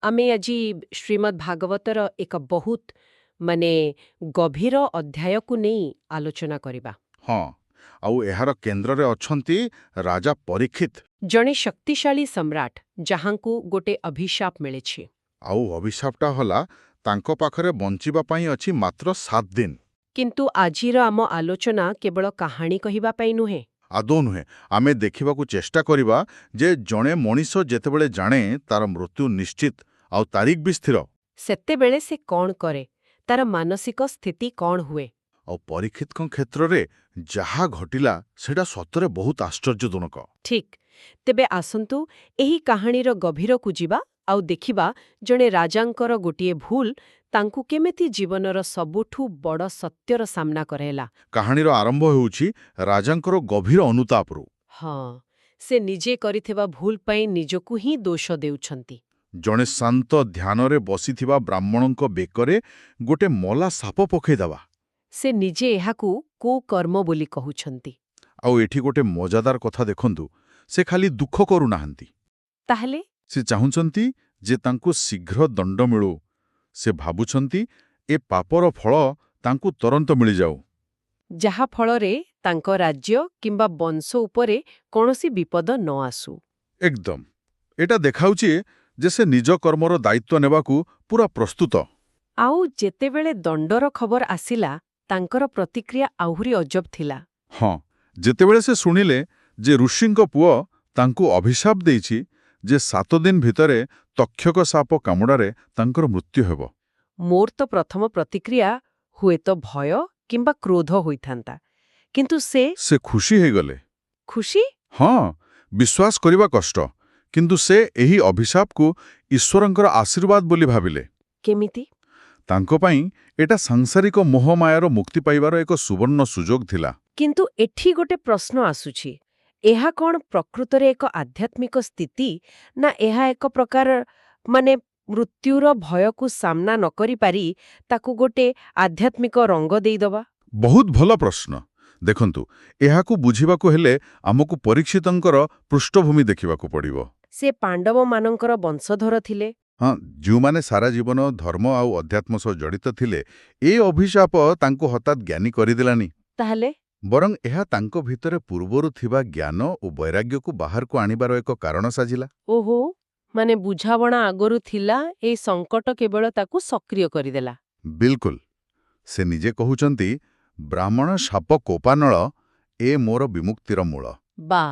ଆମେ ଆଜି ଶ୍ରୀମଦ୍ ଭାଗବତର ଏକ ବହୁତ ଗଭୀର ଅଧ୍ୟାୟକୁ ନେଇ ଆଲୋଚନା କରିବା। ହଁ, ଆଉ ଏହାର କେନ୍ଦ୍ରରେ ଅଛନ୍ତି ରାଜା ପରୀକ୍ଷିତ। ଜଣେ ଶକ୍ତିଶାଳୀ ସମ୍ରାଟ ଯାହାଙ୍କୁ ଗୋଟେ ଅଭିଶାପ ମିଳିଛି। ଆଉ ଅଭିଶାପଟା ହେଲା ତାଙ୍କ ପାଖରେ ବଞ୍ଚିବା ପାଇଁ ଅଛି ମାତ୍ର 7 ଦିନ। କିନ୍ତୁ ଆଜିର ଆମ ଆଲୋଚନା କେବଳ କାହାଣୀ କହିବା ପାଇଁ ନୁହେଁ। ଆଦୌ ନୁହେଁ। ଆମେ ଦେଖିବାକୁ ଚେଷ୍ଟା କରିବା ଯେ ଜଣେ ମଣିଷ ଯେତେବେଳେ ଜାଣେ ତାର ମୃତ୍ୟୁ ନିଶ୍ଚିତ ଆଉ ତାରିଖ ବି ସ୍ଥିର, ସେତେବେଳେ ସେ କ'ଣ କରେ, ତାର ମାନସିକ ସ୍ଥିତି କ'ଣ ହୁଏ। ଆଉ ପରୀକ୍ଷିତଙ୍କ କ୍ଷେତ୍ରରେ ଯାହା ଘଟିଲା ସେଟା ସତରେ ବହୁତ ଆଶ୍ଚର୍ଯ୍ୟଜନକ। ଠିକ୍। ତେବେ ଆସନ୍ତୁ ଏହି କାହାଣୀର ଗଭୀରକୁ ଯିବା ଆଉ ଦେଖିବା ଜଣେ ରାଜାଙ୍କର ଗୋଟିଏ ଭୁଲ ତାଙ୍କୁ କେମିତି ଜୀବନର ସବୁଠୁ ବଡ଼ ସତ୍ୟର ସାମ୍ନା କରାଇଲା। କାହାଣୀର ଆରମ୍ଭ ହେଉଛି ରାଜାଙ୍କର ଗଭୀର ଅନୁତାପରୁ। ହଁ, ସେ ନିଜେ କରିଥିବା ଭୁଲ ପାଇଁ ନିଜକୁ ହିଁ ଦୋଷ ଦେଉଛନ୍ତି। ଜଣେ ଶାନ୍ତ ଧ୍ୟାନରେ ବସିଥିବା ବ୍ରାହ୍ମଣଙ୍କ ବେକରେ ଗୋଟେ ମଲା ସାପ ପକାଇଦେବା। ସେ ନିଜେ ଏହାକୁ କୁକର୍ମ ବୋଲି କହୁଛନ୍ତି। ଆଉ ଏଠି ଗୋଟେ ମଜାଦାର କଥା ଦେଖନ୍ତୁ, ସେ ଖାଲି ଦୁଃଖ କରୁନାହାନ୍ତି, ତାହେଲେ ସେ ଚାହୁଁଛନ୍ତି ଯେ ତାଙ୍କୁ ଶୀଘ୍ର ଦଣ୍ଡ ମିଳୁ। ସେ ଭାବୁଛନ୍ତି ଏ ପାପର ଫଳ ତାଙ୍କୁ ତୁରନ୍ତ ମିଳିଯାଉ। ଯାହା ଫଳରେ ତାଙ୍କ ରାଜ୍ୟ କିମ୍ବା ବଂଶ ଉପରେ କୌଣସି ବିପଦ ନ ଆସୁ। ଏକଦମ। ଏଟା ଦେଖାଉଛି ଯେ ସେ ନିଜ କର୍ମର ଦାୟିତ୍ୱ ନେବାକୁ ପୁରା ପ୍ରସ୍ତୁତ। ଆଉ ଯେତେବେଳେ ଦଣ୍ଡର ଖବର ଆସିଲା, ତାଙ୍କର ପ୍ରତିକ୍ରିୟା ଆହୁରି ଅଜବ ଥିଲା। ହଁ, ଯେତେବେଳେ ସେ ଶୁଣିଲେ ଯେ ଋଷିଙ୍କ ପୁଅ ତାଙ୍କୁ ଅଭିଶାପ ଦେଇଛି ଯେ 7 ଦିନ ଭିତରେ ତକ୍ଷକ ସାପ କାମୁଡ଼ାରେ ତାଙ୍କର ମୃତ୍ୟୁ ହେବ। ମୋର ତ ପ୍ରଥମ ପ୍ରତିକ୍ରିୟା ହୁଏତ ଭୟ କିମ୍ବା କ୍ରୋଧ ହୋଇଥାନ୍ତା, କିନ୍ତୁ ସେ ଖୁସି ହେଇଗଲେ। ଖୁସି? ହଁ, ବିଶ୍ୱାସ କରିବା କଷ୍ଟ, କିନ୍ତୁ ସେ ଏହି ଅଭିଶାପକୁ ଈଶ୍ୱରଙ୍କର ଆଶୀର୍ବାଦ ବୋଲି ଭାବିଲେ। କେମିତି? ତାଙ୍କ ପାଇଁ ଏଟା ସାଂସାରିକ ମୋହମାୟାର ମୁକ୍ତି ପାଇବାର ଏକ ସୁବର୍ଣ୍ଣ ସୁଯୋଗ ଥିଲା। କିନ୍ତୁ ଏଠି ଗୋଟେ ପ୍ରଶ୍ନ ଆସୁଛି, ଏହା କ'ଣ ପ୍ରକୃତରେ ଏକ ଆଧ୍ୟାତ୍ମିକ ସ୍ଥିତି, ନା ଏହା ଏକ ପ୍ରକାର ମୃତ୍ୟୁର ଭୟକୁ ସାମ୍ନା ନ କରିପାରି ତାକୁ ଗୋଟେ ଆଧ୍ୟାତ୍ମିକ ରଙ୍ଗ ଦେଇଦବା? ବହୁତ ଭଲ ପ୍ରଶ୍ନ। ଦେଖନ୍ତୁ, ଏହାକୁ ବୁଝିବାକୁ ହେଲେ ଆମକୁ ପରୀକ୍ଷିତଙ୍କର ପୃଷ୍ଠଭୂମି ଦେଖିବାକୁ ପଡ଼ିବ। ସେ ପାଣ୍ଡବମାନଙ୍କର ବଂଶଧର ଥିଲେ। ହଁ, ଯେଉଁମାନେ ସାରା ଜୀବନ ଧର୍ମ ଆଉ ଅଧ୍ୟାତ୍ମ ସହ ଜଡ଼ିତ ଥିଲେ। ଏ ଅଭିଶାପ ତାଙ୍କୁ ହଠାତ୍ ଜ୍ଞାନୀ କରିଦେଲାନି, ତାହେଲେ ବରଂ ଏହା ତାଙ୍କ ଭିତରେ ପୂର୍ବରୁ ଥିବା ଜ୍ଞାନ ଓ ବୈରାଗ୍ୟକୁ ବାହାରକୁ ଆଣିବାର ଏକ କାରଣ ସାଜିଲା। ଓହୋ, ବୁଝାବଣା ଆଗରୁ ଥିଲା, ଏଇ ସଙ୍କଟ କେବଳ ତାକୁ ସକ୍ରିୟ କରିଦେଲା। ବିଲକୁଲ। ସେ ନିଜେ କହୁଛନ୍ତି, ବ୍ରାହ୍ମଣ ଶାପ କୋପାନଳ, ଏ ମୋର ବିମୁକ୍ତିର ମୂଳ। ବା,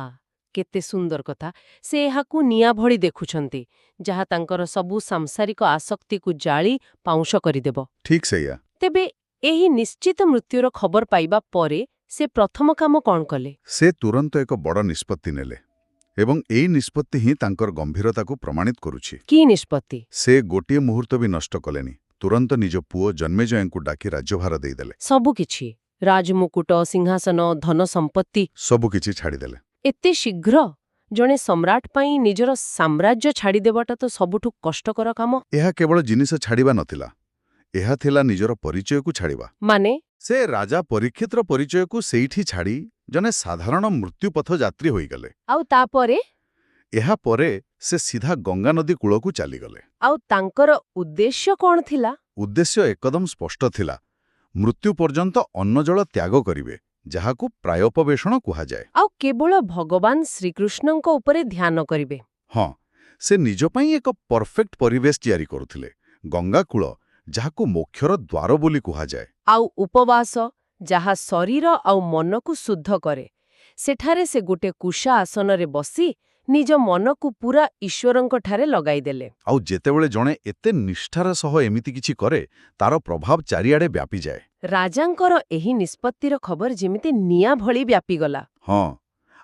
କେତେ ସୁନ୍ଦର କଥା। ସେ ଏହାକୁ ନିଆଁ ଭଳି ଦେଖୁଛନ୍ତି, ଯାହା ତାଙ୍କର ସବୁ ସାଂସାରିକ ଆସକ୍ତିକୁ ଜାଳି ପାଉଁଶ କରିଦେବ। ଠିକ୍ ସେଇଆ। ତେବେ ଏହି ନିଶ୍ଚିତ ମୃତ୍ୟୁର ଖବର ପାଇବା ପରେ ସେ ପ୍ରଥମ କାମ କ'ଣ କଲେ? ସେ ତୁରନ୍ତ ଏକ ବଡ଼ ନିଷ୍ପତ୍ତି ନେଲେ, ଏବଂ ଏଇ ନିଷ୍ପତ୍ତି ହିଁ ତାଙ୍କର ଗମ୍ଭୀରତାକୁ ପ୍ରମାଣିତ କରୁଛି। କି ନିଷ୍ପତ୍ତି? ସେ ଗୋଟିଏ ମୁହୂର୍ତ୍ତ ବି ନଷ୍ଟ କଲେନି। ତୁରନ୍ତ ନିଜ ପୁଅ ଜନ୍ମେଜୟଙ୍କୁ ଡାକି ରାଜ୍ୟଭାର ଦେଇଦେଲେ। ସବୁକିଛି? ରାଜମୁକୁଟ, ସିଂହାସନ, ଧନ ସମ୍ପତ୍ତି? ସବୁକିଛି ଛାଡ଼ିଦେଲେ। ଏତେ ଶୀଘ୍ର? ଜଣେ ସମ୍ରାଟ ପାଇଁ ନିଜର ସାମ୍ରାଜ୍ୟ ଛାଡ଼ିଦେବାଟା ତ ସବୁଠୁ କଷ୍ଟକର କାମ। ଏହା କେବଳ ଜିନିଷ ଛାଡ଼ିବା ନଥିଲା, ଏହା ଥିଲା ନିଜର ପରିଚୟକୁ ଛାଡ଼ିବା। ସେ ରାଜା ପରୀକ୍ଷିତର ପରିଚୟକୁ ସେଇଠି ଛାଡ଼ି ଜଣେ ସାଧାରଣ ମୃତ୍ୟୁପଥ ଯାତ୍ରୀ ହୋଇଗଲେ। ଆଉ ତାପରେ? ଏହାପରେ ସେ ସିଧା ଗଙ୍ଗାନଦୀ କୂଳକୁ ଚାଲିଗଲେ। ଆଉ ତାଙ୍କର ଉଦ୍ଦେଶ୍ୟ କ'ଣ ଥିଲା? ଉଦ୍ଦେଶ୍ୟ ଏକଦମ ସ୍ପଷ୍ଟ ଥିଲା। ମୃତ୍ୟୁ ପର୍ଯ୍ୟନ୍ତ ଅନ୍ନଜଳ ତ୍ୟାଗ କରିବେ, ଯାହାକୁ ପ୍ରାୟୋପବେଶନ କୁହାଯାଏ। ଆଉ କେବଳ ଭଗବାନ ଶ୍ରୀକୃଷ୍ଣଙ୍କ ଉପରେ ଧ୍ୟାନ କରିବେ। ହଁ, ସେ ନିଜ ପାଇଁ ଏକ ପରଫେକ୍ଟ ପରିବେଶ ତିଆରି କରୁଥିଲେ। ଗଙ୍ଗାକୂଳ, ଯାହାକୁ ମୋକ୍ଷର ଦ୍ୱାର ବୋଲି କୁହାଯାଏ। ଆଉ ଉପବାସ, ଯାହା ଶରୀର ଆଉ ମନକୁ ଶୁଦ୍ଧ କରେ। ସେଠାରେ ସେ ଗୋଟେ କୁଶା ଆସନରେ ବସି ନିଜ ମନକୁ ପୁରା ଈଶ୍ୱରଙ୍କଠାରେ ଲଗାଇଦେଲେ। ଆଉ ଯେତେବେଳେ ଜଣେ ଏତେ ନିଷ୍ଠାର ସହ ଏମିତି କିଛି କରେ, ତାର ପ୍ରଭାବ ଚାରିଆଡ଼େ ବ୍ୟାପିଯାଏ। ରାଜାଙ୍କର ଏହି ନିଷ୍ପତ୍ତିର ଖବର ଯେମିତି ନିଆଁ ଭଳି ବ୍ୟାପିଗଲା। ହଁ,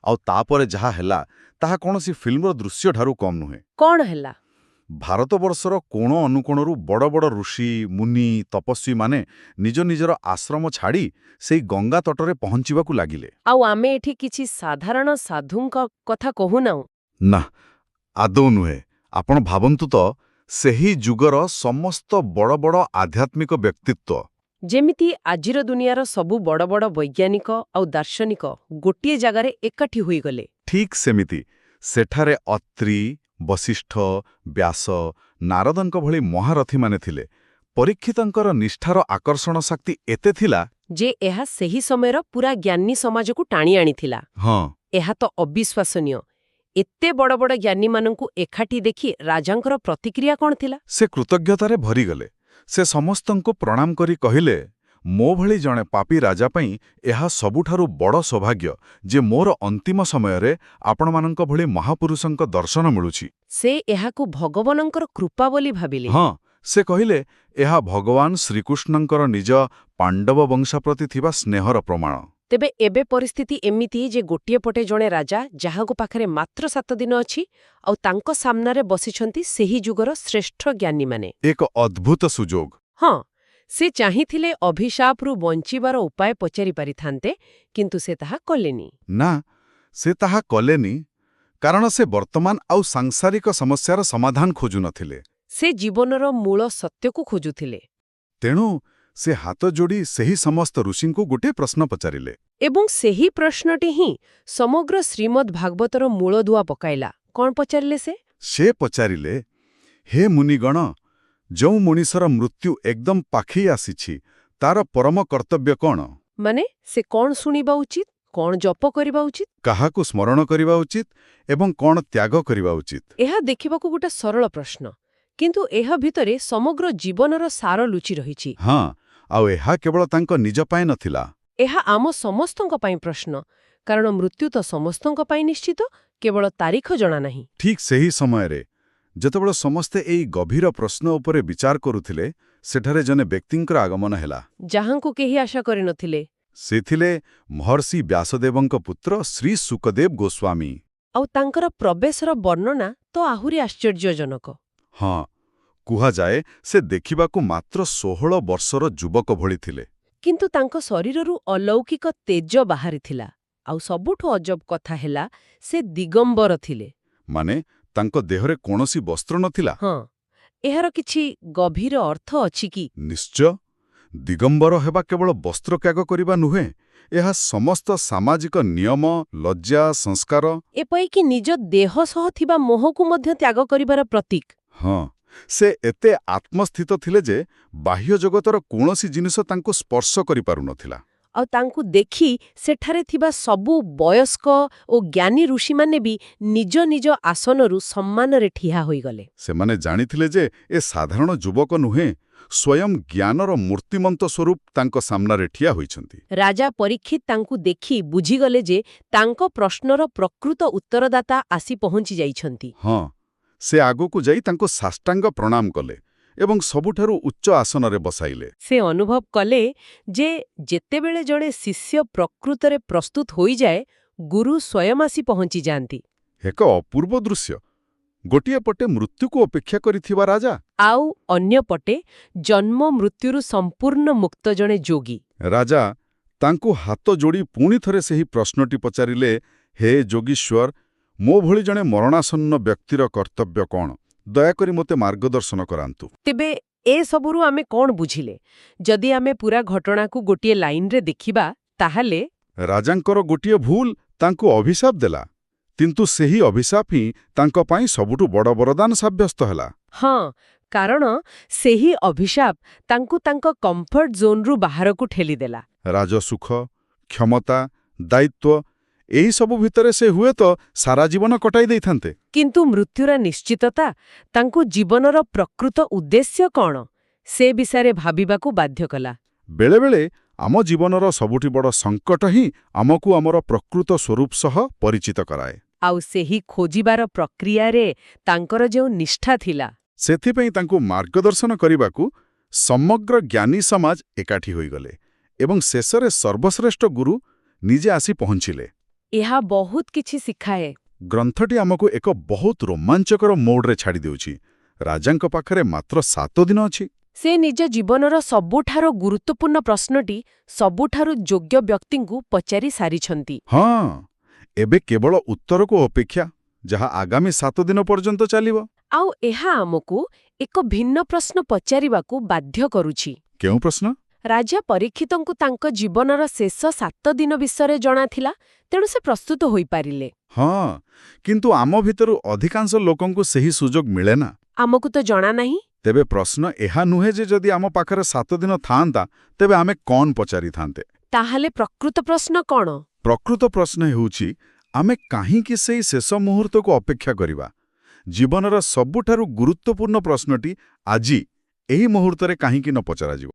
ଆଉ ତାପରେ ଯାହା ହେଲା, ତାହା କୌଣସି ଫିଲ୍ମର ଦୃଶ୍ୟଠାରୁ କମ୍ ନୁହେଁ। କ'ଣ ହେଲା? ଭାରତବର୍ଷର କୋଣ ଅନୁକୋଣରୁ ବଡ଼ ବଡ଼ ଋଷି, ମୁନି, ତପସ୍ୱୀମାନେ ନିଜ ନିଜର ଆଶ୍ରମ ଛାଡ଼ି ସେଇ ଗଙ୍ଗା ତଟରେ ପହଞ୍ଚିବାକୁ ଲାଗିଲେ। ଆଉ ଆମେ ଏଠି କିଛି ସାଧାରଣ ସାଧୁଙ୍କ କଥା କହୁନାହୁଁ। ନା, ଆଦୌ ନୁହେଁ। ଆପଣ ଭାବନ୍ତୁ ତ, ସେହି ଯୁଗର ସମସ୍ତ ବଡ଼ ବଡ଼ ଆଧ୍ୟାତ୍ମିକ ବ୍ୟକ୍ତିତ୍ୱ, ଯେମିତି ଆଜିର ଦୁନିଆର ସବୁ ବଡ଼ ବଡ଼ ବୈଜ୍ଞାନିକ ଆଉ ଦାର୍ଶନିକ ଗୋଟିଏ ଜାଗାରେ ଏକାଠି ହୋଇଗଲେ। ଠିକ୍ ସେମିତି। ସେଠାରେ ଅତ୍ରି, ବଶିଷ୍ଠ, ବ୍ୟାସ, ନାରଦଙ୍କ ଭଳି ମହାରଥୀମାନେ ଥିଲେ, ପରୀକ୍ଷିତଙ୍କର ନିଷ୍ଠାର ଆକର୍ଷଣ ଶକ୍ତି ଏତେ ଥିଲା ଯେ ଏହା ସେହି ସମୟର ପୁରା ଜ୍ଞାନୀ ସମାଜକୁ ଟାଣି ଆଣିଥିଲା। ହଁ, ଏହା ତ ଅବିଶ୍ୱାସନୀୟ। ଏତେ ବଡ଼ ବଡ଼ ଜ୍ଞାନୀମାନଙ୍କୁ ଏକାଠି ଦେଖି ରାଜାଙ୍କର ପ୍ରତିକ୍ରିୟା କ'ଣ ଥିଲା? ସେ କୃତଜ୍ଞତାରେ ଭରିଗଲେ। ସେ ସମସ୍ତଙ୍କୁ ପ୍ରଣାମ କରି କହିଲେ, ମୋ ଭଳି ଜଣେ ପାପୀ ରାଜା ପାଇଁ ଏହା ସବୁଠାରୁ ବଡ଼ ସୌଭାଗ୍ୟ ଯେ ମୋର ଅନ୍ତିମ ସମୟରେ ଆପଣମାନଙ୍କ ଭଳି ମହାପୁରୁଷଙ୍କ ଦର୍ଶନ ମିଳୁଛି। ସେ ଏହାକୁ ଭଗବାନଙ୍କର କୃପା ବୋଲି ଭାବିଲେ। ହଁ, ସେ କହିଲେ, ଏହା ଭଗବାନ ଶ୍ରୀକୃଷ୍ଣଙ୍କର ନିଜ ପାଣ୍ଡବ ବଂଶ ପ୍ରତି ଥିବା ସ୍ନେହର ପ୍ରମାଣ। ତେବେ ଏବେ ପରିସ୍ଥିତି ଏମିତି ଯେ ଗୋଟିଏ ପଟେ ଜଣେ ରାଜା ଯାହାଙ୍କ ପାଖରେ ମାତ୍ର 7 ଦିନ ଅଛି, ଆଉ ତାଙ୍କ ସାମ୍ନାରେ ବସିଛନ୍ତି ସେହି ଯୁଗର ଶ୍ରେଷ୍ଠ ଜ୍ଞାନୀମାନେ। ଏକ ଅଦ୍ଭୁତ ସୁଯୋଗ। ହଁ, ସେ ଚାହିଁଥିଲେ ଅଭିଶାପରୁ ବଞ୍ଚିବାର ଉପାୟ ପଚାରି ପାରିଥାନ୍ତେ, କିନ୍ତୁ ସେ ତାହା କଲେନି। ନା, ସେ ତାହା କଲେନି, କାରଣ ସେ ବର୍ତ୍ତମାନ ଆଉ ସାଂସାରିକ ସମସ୍ୟାର ସମାଧାନ ଖୋଜୁନଥିଲେ। ସେ ଜୀବନର ମୂଳ ସତ୍ୟକୁ ଖୋଜୁଥିଲେ। ତେଣୁ ସେ ହାତ ଯୋଡ଼ି ସେହି ସମସ୍ତ ଋଷିଙ୍କୁ ଗୋଟିଏ ପ୍ରଶ୍ନ ପଚାରିଲେ। ଏବଂ ସେହି ପ୍ରଶ୍ନଟି ହିଁ ସମଗ୍ର ଶ୍ରୀମଦ୍ ଭାଗବତର ମୂଳଦୁଆ ପକାଇଲା। କ'ଣ ପଚାରିଲେ ସେ? ସେ ପଚାରିଲେ, ହେ ମୁନିଗଣ, ଯେଉଁ ମଣିଷର ମୃତ୍ୟୁ ଏକଦମ ପାଖେଇ ଆସିଛି, ତାର ପରମ କର୍ତ୍ତବ୍ୟ କ'ଣ? ମାନେ ସେ କ'ଣ ଶୁଣିବା ଉଚିତ, କ'ଣ ଜପ କରିବା ଉଚିତ, କାହାକୁ ସ୍ମରଣ କରିବା ଉଚିତ ଏବଂ କ'ଣ ତ୍ୟାଗ କରିବା ଉଚିତ? ଏହା ଦେଖିବାକୁ ଗୋଟେ ସରଳ ପ୍ରଶ୍ନ, କିନ୍ତୁ ଏହା ଭିତରେ ସମଗ୍ର ଜୀବନର ସାର ଲୁଚି ରହିଛି। ହଁ, ଆଉ ଏହା କେବଳ ତାଙ୍କ ନିଜ ପାଇଁ ନଥିଲା। ଏହା ଆମ ସମସ୍ତଙ୍କ ପାଇଁ ପ୍ରଶ୍ନ, କାରଣ ମୃତ୍ୟୁ ତ ସମସ୍ତଙ୍କ ପାଇଁ ନିଶ୍ଚିତ, କେବଳ ତାରିଖ ଜଣାନାହିଁ। ଠିକ୍ ସେହି ସମୟରେ ଯେତେବେଳେ ସମସ୍ତେ ଏହି ଗଭୀର ପ୍ରଶ୍ନ ଉପରେ ବିଚାର କରୁଥିଲେ, ସେଠାରେ ଜଣେ ବ୍ୟକ୍ତିଙ୍କର ଆଗମନ ହେଲା, ଯାହାଙ୍କୁ କେହି ଆଶା କରିନଥିଲେ। ସେ ଥିଲେ ମହର୍ଷି ବ୍ୟାସଦେବଙ୍କ ପୁତ୍ର ଶ୍ରୀ ସୁକଦେବ ଗୋସ୍ୱାମୀ। ଆଉ ତାଙ୍କର ପ୍ରବେଶର ବର୍ଣ୍ଣନା ତ ଆହୁରି ଆଶ୍ଚର୍ଯ୍ୟଜନକ। ହଁ, କୁହାଯାଏ ସେ ଦେଖିବାକୁ ମାତ୍ର 16 ବର୍ଷର ଯୁବକ ଭଳି ଥିଲେ। କିନ୍ତୁ ତାଙ୍କ ଶରୀରରୁ ଅଲୌକିକ ତେଜ ବାହାରିଥିଲା। ଆଉ ସବୁଠୁ ଅଜବ କଥା ହେଲା, ସେ ଦିଗମ୍ବର ଥିଲେ। ମାନେ ତାଙ୍କ ଦେହରେ କୌଣସି ବସ୍ତ୍ର ନଥିଲା। ହଁ, ଏହାର କିଛି ଗଭୀର ଅର୍ଥ ଅଛି କି? ନିଶ୍ଚୟ। ଦିଗମ୍ବର ହେବା କେବଳ ବସ୍ତ୍ରତ୍ୟାଗ କରିବା ନୁହେଁ, ଏହା ସମସ୍ତ ସାମାଜିକ ନିୟମ, ଲଜ୍ଜା, ସଂସ୍କାର, ଏପରିକି ନିଜ ଦେହ ସହ ଥିବା ମୋହକୁ ମଧ୍ୟ ତ୍ୟାଗ କରିବାର ପ୍ରତୀକ। ହଁ, ସେ ଏତେ ଆତ୍ମସ୍ଥିତ ଥିଲେ ଯେ ବାହ୍ୟ ଜଗତର କୌଣସି ଜିନିଷ ତାଙ୍କୁ ସ୍ପର୍ଶ କରିପାରୁନଥିଲା। ଆଉ ତାଙ୍କୁ ଦେଖି ସେଠାରେ ଥିବା ସବୁ ବୟସ୍କ ଓ ଜ୍ଞାନୀ ଋଷିମାନେ ବି ନିଜ ନିଜ ଆସନରୁ ସମ୍ମାନରେ ଠିଆ ହୋଇଗଲେ। ସେମାନେ ଜାଣିଥିଲେ ଯେ ଏ ସାଧାରଣ ଯୁବକ ନୁହେଁ, ସ୍ୱୟଂ ଜ୍ଞାନର ମୂର୍ତ୍ତିମନ୍ତ ସ୍ୱରୂପ ତାଙ୍କ ସାମ୍ନାରେ ଠିଆ ହୋଇଛନ୍ତି। ରାଜା ପରୀକ୍ଷିତ ତାଙ୍କୁ ଦେଖି ବୁଝିଗଲେ ଯେ ତାଙ୍କ ପ୍ରଶ୍ନର ପ୍ରକୃତ ଉତ୍ତରଦାତା ଆସି ପହଞ୍ଚି ଯାଇଛନ୍ତି। ହଁ, ସେ ଆଗକୁ ଯାଇ ତାଙ୍କୁ ସାଷ୍ଟାଙ୍ଗ ପ୍ରଣାମ କଲେ ଏବଂ ସବୁଠାରୁ ଉଚ୍ଚ ଆସନରେ ବସାଇଲେ। ସେ ଅନୁଭବ କଲେ ଯେ ଯେତେବେଳେ ଜଣେ ଶିଷ୍ୟ ପ୍ରକୃତରେ ପ୍ରସ୍ତୁତ ହୋଇଯାଏ, ଗୁରୁ ସ୍ୱୟଂ ଆସି ପହଞ୍ଚିଯାଆନ୍ତି। ଏକ ଅପୂର୍ବ ଦୃଶ୍ୟ। ଗୋଟିଏ ପଟେ ମୃତ୍ୟୁକୁ ଅପେକ୍ଷା କରିଥିବା ରାଜା, ଆଉ ଅନ୍ୟପଟେ ଜନ୍ମ ମୃତ୍ୟୁରୁ ସମ୍ପୂର୍ଣ୍ଣ ମୁକ୍ତ ଜଣେ ଯୋଗୀ। ରାଜା ତାଙ୍କୁ ହାତ ଯୋଡ଼ି ପୁଣି ଥରେ ସେହି ପ୍ରଶ୍ନଟି ପଚାରିଲେ, ହେ ଯୋଗୀଶ୍ୱର, ମୋ ଭଳି ଜଣେ ମରଣାସନ୍ନ ବ୍ୟକ୍ତିର କର୍ତ୍ତବ୍ୟ କ'ଣ? ଦୟାକରି ମୋତେ ମାର୍ଗଦର୍ଶନ କରାନ୍ତୁ। ତେବେ ଏସବୁରୁ ଆମେ କ'ଣ ବୁଝିଲେ? ଯଦି ଆମେ ପୁରା ଘଟଣାକୁ ଗୋଟିଏ ଲାଇନରେ ଦେଖିବା, ତାହେଲେ ରାଜାଙ୍କର ଗୋଟିଏ ଭୁଲ ତାଙ୍କୁ ଅଭିଶାପ ଦେଲା, କିନ୍ତୁ ସେହି ଅଭିଶାପ ହିଁ ତାଙ୍କ ପାଇଁ ସବୁଠୁ ବଡ଼ ବରଦାନ ସାବ୍ୟସ୍ତ ହେଲା। ହଁ, କାରଣ ସେହି ଅଭିଶାପ ତାଙ୍କୁ ତାଙ୍କ କମ୍ଫର୍ଟ ଜୋନ୍ରୁ ବାହାରକୁ ଠେଲିଦେଲା। ରାଜସୁଖ, କ୍ଷମତା, ଦାୟିତ୍ୱ, ଏହିସବୁ ଭିତରେ ସେ ହୁଏତ ସାରା ଜୀବନ କଟାଇ ଦେଇଥାନ୍ତେ। କିନ୍ତୁ ମୃତ୍ୟୁର ନିଶ୍ଚିତତା ତାଙ୍କୁ ଜୀବନର ପ୍ରକୃତ ଉଦ୍ଦେଶ୍ୟ କ'ଣ, ସେ ବିଷୟରେ ଭାବିବାକୁ ବାଧ୍ୟ କଲା। ବେଳେବେଳେ ଆମ ଜୀବନର ସବୁଠି ବଡ଼ ସଙ୍କଟ ହିଁ ଆମକୁ ଆମର ପ୍ରକୃତ ସ୍ୱରୂପ ସହ ପରିଚିତ କରାଏ। ଆଉ ସେହି ଖୋଜିବାର ପ୍ରକ୍ରିୟାରେ ତାଙ୍କର ଯେଉଁ ନିଷ୍ଠା ଥିଲା, ସେଥିପାଇଁ ତାଙ୍କୁ ମାର୍ଗଦର୍ଶନ କରିବାକୁ ସମଗ୍ର ଜ୍ଞାନୀ ସମାଜ ଏକାଠି ହୋଇଗଲେ ଏବଂ ଶେଷରେ ସର୍ବଶ୍ରେଷ୍ଠ ଗୁରୁ ନିଜେ ଆସି ପହଞ୍ଚିଲେ। ଏହା ବହୁତ କିଛି ଶିଖାଏ। ଗ୍ରନ୍ଥଟି ଆମକୁ ଏକ ବହୁତ ରୋମାଞ୍ଚକର ମୋଡ଼ରେ ଛାଡ଼ି ଦେଉଛି। ରାଜାଙ୍କ ପାଖରେ ମାତ୍ର 7 ଦିନ ଅଛି। ସେ ନିଜ ଜୀବନର ସବୁଠାରୁ ଗୁରୁତ୍ୱପୂର୍ଣ୍ଣ ପ୍ରଶ୍ନଟି ସବୁଠାରୁ ଯୋଗ୍ୟ ବ୍ୟକ୍ତିଙ୍କୁ ପଚାରି ସାରିଛନ୍ତି। ହଁ, ଏବେ କେବଳ ଉତ୍ତରକୁ ଅପେକ୍ଷା, ଯାହା ଆଗାମୀ 7 ଦିନ ପର୍ଯ୍ୟନ୍ତ ଚାଲିବ। ଆଉ ଏହା ଆମକୁ ଏକ ଭିନ୍ନ ପ୍ରଶ୍ନ ପଚାରିବାକୁ ବାଧ୍ୟ କରୁଛି। କେଉଁ ପ୍ରଶ୍ନ? ରାଜା ପରୀକ୍ଷିତଙ୍କୁ ତାଙ୍କ ଜୀବନର ଶେଷ 7 ଦିନ ବିଷୟରେ ଜଣାଥିଲା, ତେଣୁ ସେ ପ୍ରସ୍ତୁତ ହୋଇପାରିଲେ। ହଁ, କିନ୍ତୁ ଆମ ଭିତରୁ ଅଧିକାଂଶ ଲୋକଙ୍କୁ ସେହି ସୁଯୋଗ ମିଳେ ନା। ଆମକୁ ତ ଜଣା ନାହିଁ। ତେବେ ପ୍ରଶ୍ନ ଏହା ନୁହେଁ ଯେ ଯଦି ଆମ ପାଖରେ 7 ଦିନ ଥାଆନ୍ତା ତେବେ ଆମେ କଣ ପଚାରିଥାନ୍ତେ। ତାହେଲେ ପ୍ରକୃତ ପ୍ରଶ୍ନ କ'ଣ? ପ୍ରକୃତ ପ୍ରଶ୍ନ ହେଉଛି ଆମେ କାହିଁକି ସେଇ ଶେଷ ମୁହୂର୍ତ୍ତକୁ ଅପେକ୍ଷା କରିବା। ଜୀବନର ସବୁଠାରୁ ଗୁରୁତ୍ୱପୂର୍ଣ୍ଣ ପ୍ରଶ୍ନଟି ଆଜି ଏହି ମୁହୂର୍ତ୍ତରେ କାହିଁକି ନ ପଚରାଯିବ।